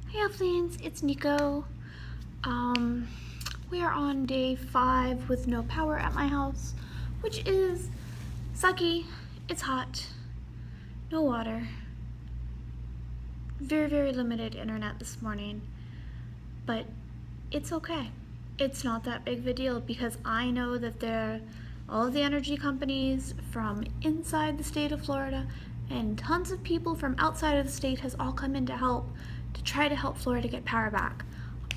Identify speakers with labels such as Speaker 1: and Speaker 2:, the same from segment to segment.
Speaker 1: Hey Evelines, it's Nico. We are on day 5 with no power at my house, which is sucky. It's hot, no water, very limited internet this morning, but it's okay. It's not that big of a deal because I know that all of the energy companies from inside the state of Florida and tons of people from outside of the state has all come in to try to help Florida get power back.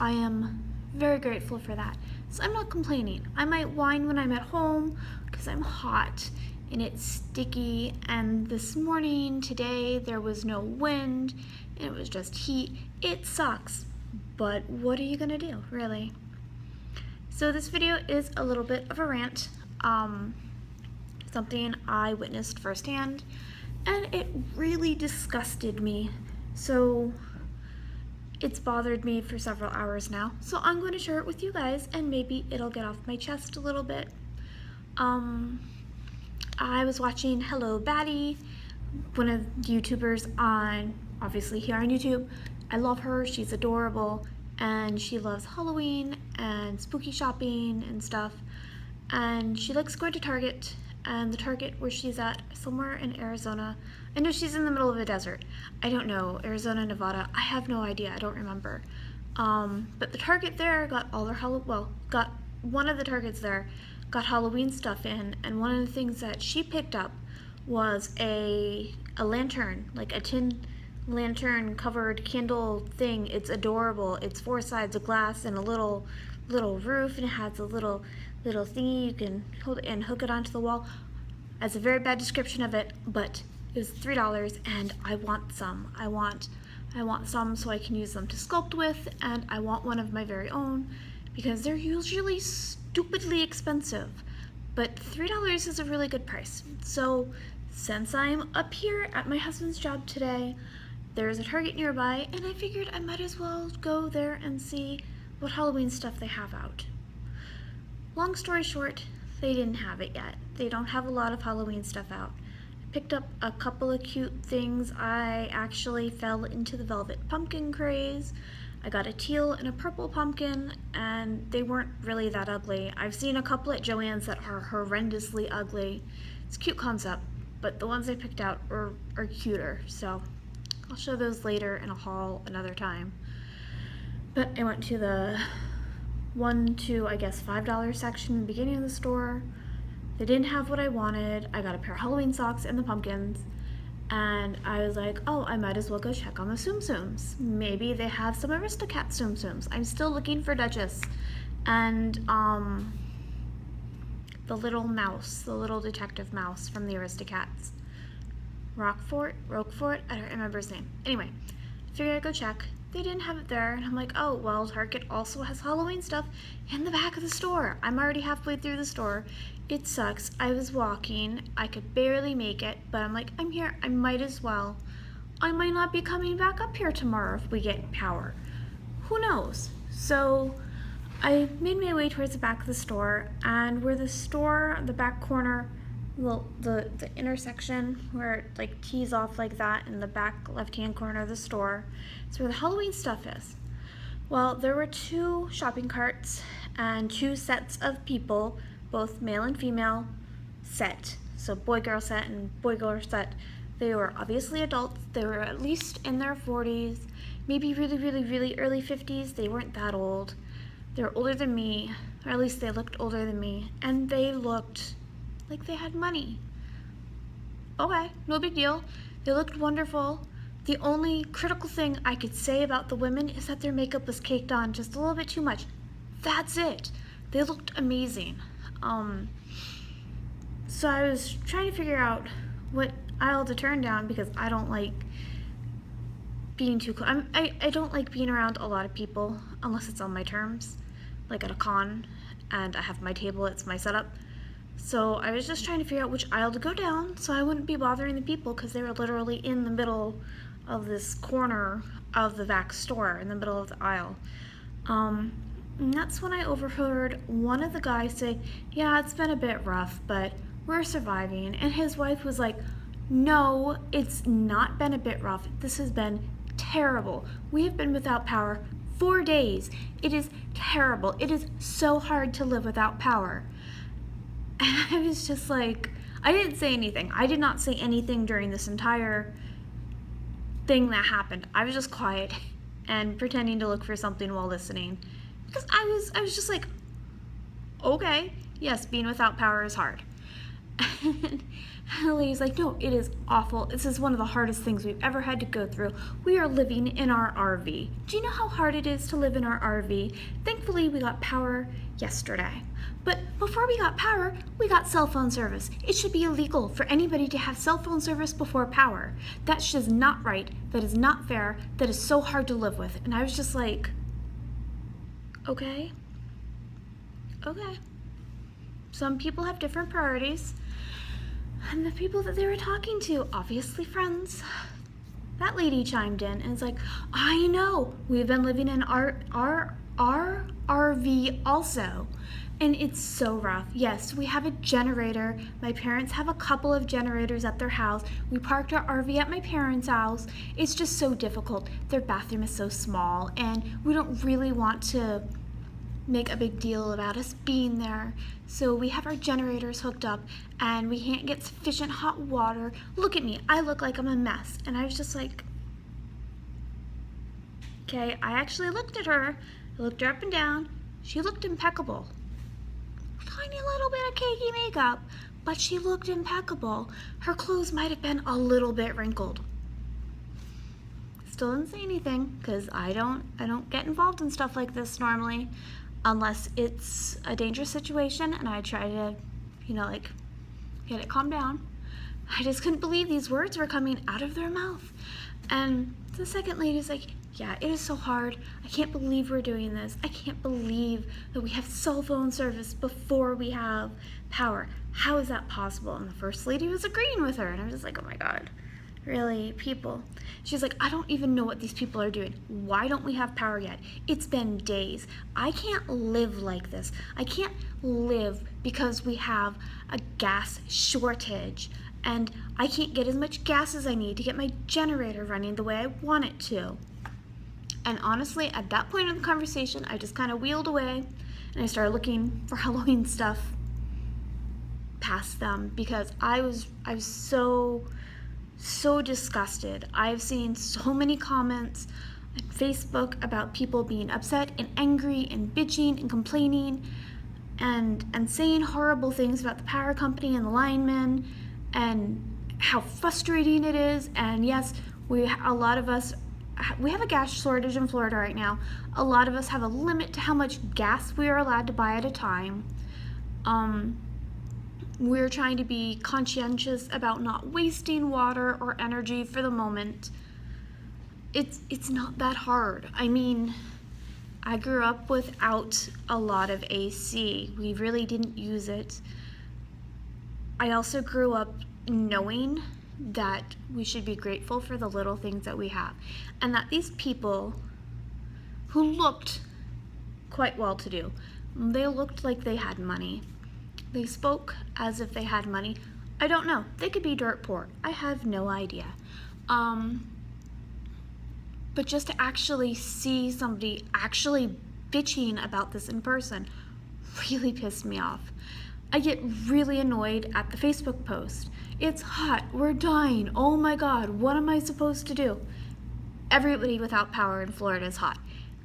Speaker 1: I am very grateful for that. So I'm not complaining. I might whine when I'm at home because I'm hot and it's sticky, and this morning, today, there was no wind and it was just heat. It sucks, but what are you gonna do, really? So this video is a little bit of a rant, something I witnessed firsthand, and it really disgusted me. So it's bothered me for several hours now. So I'm going to share it with you guys, and maybe it'll get off my chest a little bit. I was watching Hello Baddie, one of the YouTubers obviously here on YouTube. I love her, she's adorable, and she loves Halloween and spooky shopping and stuff. And she likes going to Target, and the Target where she's at, somewhere in Arizona. I know she's in the middle of a desert. I don't know, Arizona, Nevada, I have no idea, I don't remember. But the Target there got all their one of the Targets there got Halloween stuff in, and one of the things that she picked up was a lantern, like a tin lantern covered candle thing. It's adorable. It's 4 sides of glass and a little roof, and it has a little thingy you can hold it and hook it onto the wall. That's a very bad description of it, but it was $3, and I want some. I want some so I can use them to sculpt with, and I want one of my very own because they're usually stupidly expensive, but $3 is a really good price. So since I'm up here at my husband's job today, there's a Target nearby, and I figured I might as well go there and see what Halloween stuff they have out. Long story short, they didn't have it yet. They don't have a lot of Halloween stuff out. I picked up a couple of cute things. I actually fell into the velvet pumpkin craze. I got a teal and a purple pumpkin, and they weren't really that ugly. I've seen a couple at Joann's that are horrendously ugly. It's a cute concept, but the ones I picked out are cuter, so I'll show those later in a haul another time. But I went to the I guess $5 section in the beginning of the store. They didn't have what I wanted. I got a pair of Halloween socks and the pumpkins, and I was like, oh, I might as well go check on the Tsum Tsums. Maybe they have some Aristocat Tsum Tsums. I'm still looking for Duchess and the little mouse, the little detective mouse from the Aristocats. Roquefort, I don't remember his name. Anyway, I figured I'd go check. They didn't have it there, and I'm like, oh, well, Target also has Halloween stuff in the back of the store. I'm already halfway through the store. It sucks. I was walking. I could barely make it, but I'm like, I'm here. I might as well. I might not be coming back up here tomorrow if we get power. Who knows? So I made my way towards the back of the store, and where the back corner, the intersection where it like tees off like that in the back left-hand corner of the store, is where the Halloween stuff is. Well, there were 2 shopping carts and 2 sets of people, both male and female set. So boy-girl set and boy-girl set. They were obviously adults. They were at least in their 40s, maybe really early 50s. They weren't that old. They were older than me, or at least they looked older than me, and they looked like they had money. Okay, no big deal. They looked wonderful. The only critical thing I could say about the women is that their makeup was caked on just a little bit too much. That's it. They looked amazing. So I was trying to figure out what aisle to turn down because I don't like being too close. I don't like being around a lot of people unless it's on my terms, like at a con and I have my table, it's my setup. So I was just trying to figure out which aisle to go down so I wouldn't be bothering the people because they were literally in the middle of this corner of the back store, in the middle of the aisle. And that's when I overheard one of the guys say, yeah, it's been a bit rough, but we're surviving. And his wife was like, no, it's not been a bit rough. This has been terrible. We have been without power 4 days. It is terrible. It is so hard to live without power. And I was just like, I didn't say anything. I did not say anything during this entire thing that happened. I was just quiet and pretending to look for something while listening. Because I was just like, okay, yes, being without power is hard. And the lady's like, no, it is awful. This is one of the hardest things we've ever had to go through. We are living in our RV. Do you know how hard it is to live in our RV? Thankfully, we got power yesterday. But before we got power, we got cell phone service. It should be illegal for anybody to have cell phone service before power. That's just not right. That is not fair. That is so hard to live with. And I was just like, okay. Some people have different priorities. And the people that they were talking to, obviously friends. That lady chimed in and was like, I know, we've been living in our RV also. And it's so rough. Yes, we have a generator. My parents have a couple of generators at their house. We parked our RV at my parents' house. It's just so difficult. Their bathroom is so small, and we don't really want to make a big deal about us being there. So we have our generators hooked up, and we can't get sufficient hot water. Look at me. I look like I'm a mess. And I was just like, okay, I actually looked at her. I looked her up and down. She looked impeccable. Tiny little bit of cakey makeup, but she looked impeccable. Her clothes might have been a little bit wrinkled. Still didn't say anything, because I don't get involved in stuff like this normally, unless it's a dangerous situation and I try to, get it calmed down. I just couldn't believe these words were coming out of their mouth. And the second lady's like, yeah, it is so hard. I can't believe we're doing this. I can't believe that we have cell phone service before we have power. How is that possible? And the first lady was agreeing with her, and I was just like, oh my God, really, people? She's like, I don't even know what these people are doing. Why don't we have power yet? It's been days. I can't live like this. I can't live because we have a gas shortage, and I can't get as much gas as I need to get my generator running the way I want it to. And honestly, at that point in the conversation, I just kind of wheeled away and I started looking for Halloween stuff past them, because I was so disgusted. I've seen so many comments on Facebook about people being upset and angry and bitching and complaining and saying horrible things about the power company and the linemen and how frustrating it is. And yes, we have a gas shortage in Florida right now. A lot of us have a limit to how much gas we are allowed to buy at a time. We're trying to be conscientious about not wasting water or energy for the moment. It's not that hard. I mean, I grew up without a lot of AC. We really didn't use it. I also grew up knowing that we should be grateful for the little things that we have, and that these people who looked quite well-to-do, they looked like they had money. They spoke as if they had money. I don't know. They could be dirt poor. I have no idea. But just to actually see somebody actually bitching about this in person really pissed me off. I get really annoyed at the Facebook post. It's hot, we're dying, oh my God, what am I supposed to do? Everybody without power in Florida is hot.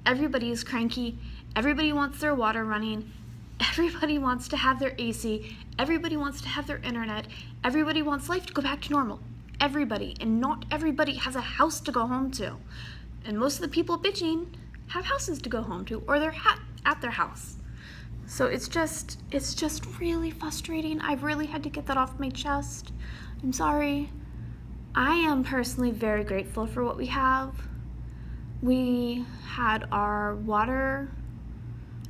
Speaker 1: Everybody is cranky, everybody wants their water running, everybody wants to have their AC, everybody wants to have their internet, everybody wants life to go back to normal. Everybody, and not everybody has a house to go home to. And most of the people bitching have houses to go home to, or they're at their house. So it's just really frustrating. I've really had to get that off my chest. I'm sorry. I am personally very grateful for what we have. We had our water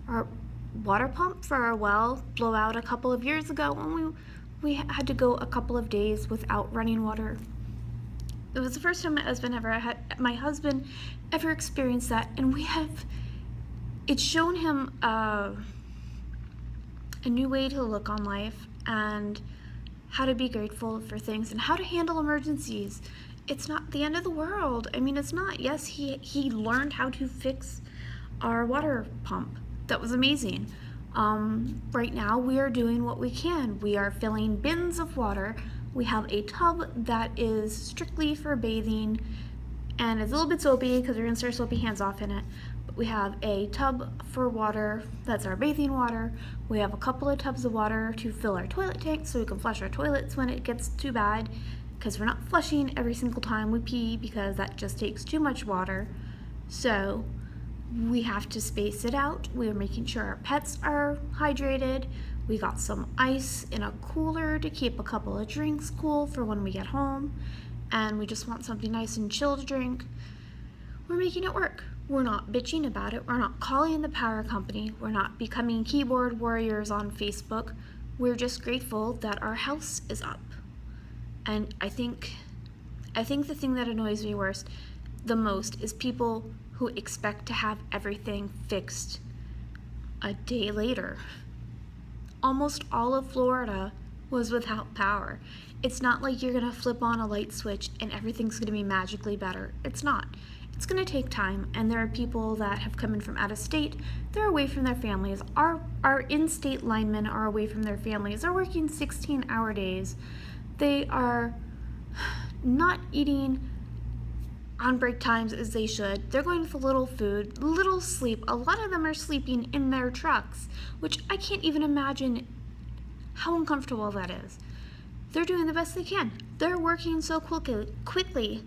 Speaker 1: pump for our well blow out a couple of years ago, and we had to go a couple of days without running water. It was the first time my husband ever experienced that, and it's shown him a new way to look on life and how to be grateful for things and how to handle emergencies it's not the end of the world. I mean, it's not. Yes, he learned how to fix our water pump. That was amazing. Right now, we are doing what we can. We are filling bins of water. We have a tub that is strictly for bathing, and it's a little bit soapy because we're gonna start soapy hands off in it. But we have a tub for water, that's our bathing water. We have a couple of tubs of water to fill our toilet tank so we can flush our toilets when it gets too bad, because we're not flushing every single time we pee because that just takes too much water. So we have to space it out. We are making sure our pets are hydrated. We got some ice in a cooler to keep a couple of drinks cool for when we get home. And we just want something nice and chill to drink. We're making it work. We're not bitching about it. We're not calling the power company. We're not becoming keyboard warriors on Facebook. We're just grateful that our house is up. And I think the thing that annoys me the most is people who expect to have everything fixed a day later. Almost all of Florida was without power. It's not like you're gonna flip on a light switch and everything's gonna be magically better. It's not. It's gonna take time, and there are people that have come in from out of state. They're away from their families. Our in-state linemen are away from their families. They're working 16-hour days. They are not eating on break times as they should. They're going with little food, little sleep. A lot of them are sleeping in their trucks, which I can't even imagine how uncomfortable that is. They're doing the best they can. They're working so quickly.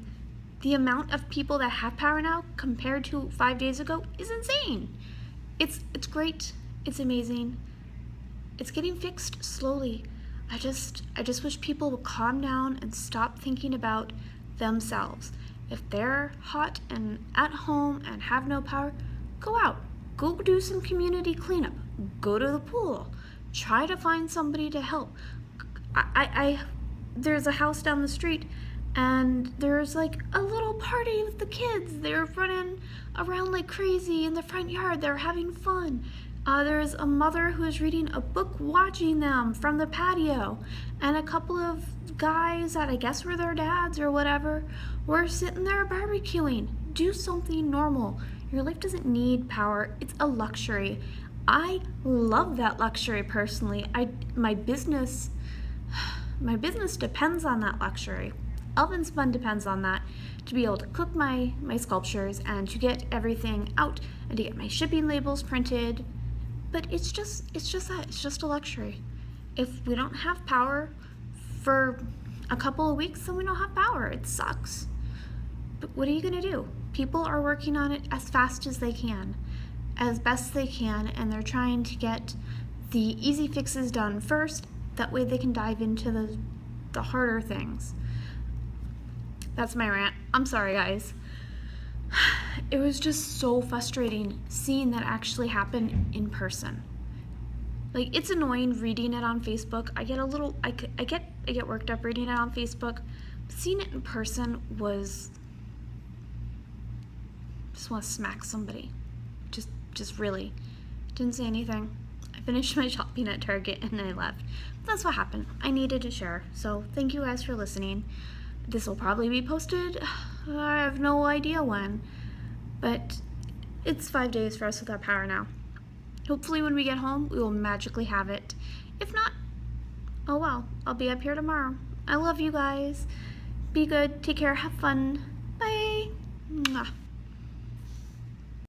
Speaker 1: The amount of people that have power now compared to 5 days ago is insane. It's great. It's amazing. It's getting fixed slowly. I just wish people would calm down and stop thinking about themselves. If they're hot and at home and have no power, go out. Go do some community cleanup. Go to the pool. Try to find somebody to help. There's a house down the street, and there's like a little party with the kids. They're running around like crazy in the front yard. They're having fun. There's a mother who is reading a book watching them from the patio, and a couple of guys that I guess were their dads or whatever were sitting there barbecuing. Do something normal. Your life doesn't need power. It's a luxury. I love that luxury personally. My business depends on that luxury. Oven Spun depends on that, to be able to cook my sculptures and to get everything out and to get my shipping labels printed. But it's just a luxury. If we don't have power for a couple of weeks, then we don't have power. It sucks. But what are you gonna do? People are working on it as fast as they can, as best they can, and they're trying to get the easy fixes done first. That way they can dive into the harder things. That's my rant. I'm sorry, guys. It was just so frustrating seeing that actually happen in person. Like, it's annoying reading it on Facebook. I get worked up reading it on Facebook. But seeing it in person was, just want to smack somebody. Just really. Didn't say anything. I finished my shopping at Target and I left. But that's what happened. I needed to share. So thank you guys for listening. This will probably be posted, I have no idea when, but it's 5 days for us without power now. Hopefully when we get home, we will magically have it. If not, oh well, I'll be up here tomorrow. I love you guys. Be good, take care, have fun. Bye. Mwah.